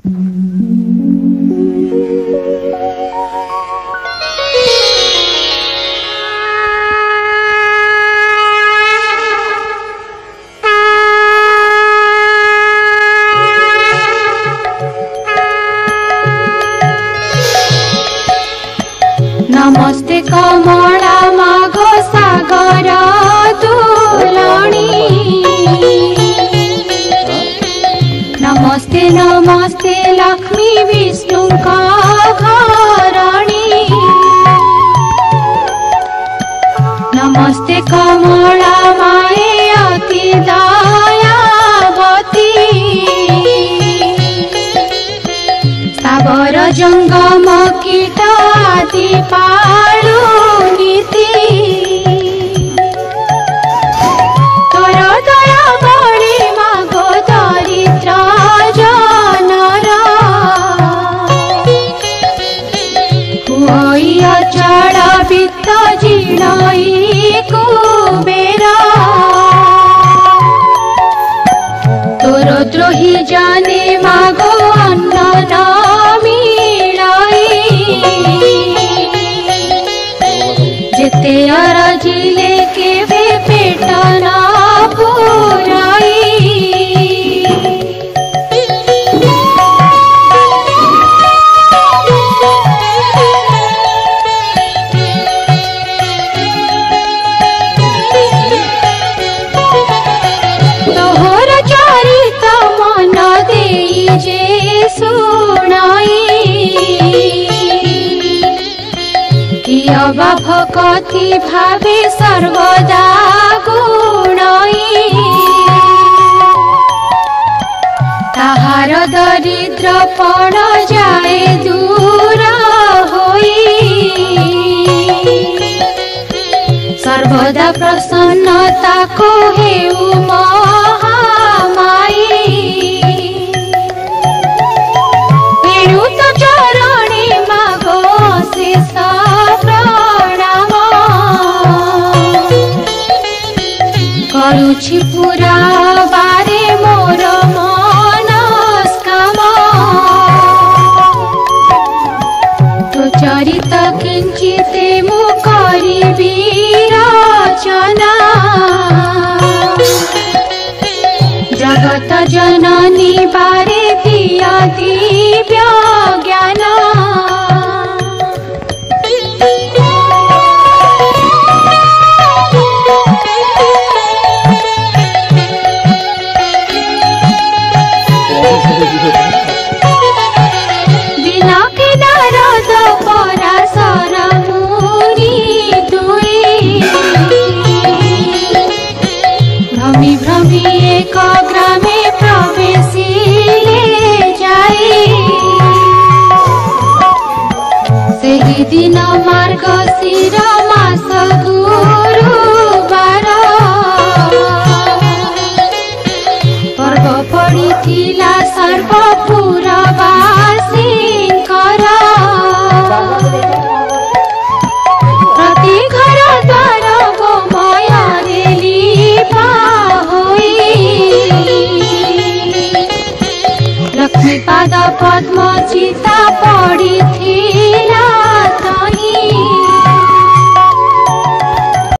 नमस्ते कमला मागो सागर तुलणी नमस्ते नमस्ते लक्ष्मी विष्णु घरणी नमस्ते कमला माए अति दयावती सागर जंगम कीट आदि पालु नीति तोर दया बड़ी मागो दरिद्र जनर हुई अचल वित्त जीर्णई कुबेर तोर द्रोही जाने मागो अन्न न जेते अरजिले के वे पेट न पुराई तोहर चरित मन देई जे सुनाई भक्ति भावे सर्वदा गुणई ताहार दरिद्र पण जाए दूर होई सर्वदा प्रसन्नता को हेउ महामाई एणु तो चरणी मागो शेष करुछि पूरा बारे मोर मनस्काम तो चरित किंचिते मु करिबि रचना जगत जननी बारे दिया दिव्य ज्ञान बिना के नारद पराशर मुनि दुई भ्रमी भ्रमी एक ग्रामे प्रवेशिले जाई सेही दिन मार्गशीर मास गुरुवार पर्व पड़िथिला सर्वपुरवासींकर प्रति घर द्वार गोमୟରେ लीपा होई लक्ष्मी पाद पद्म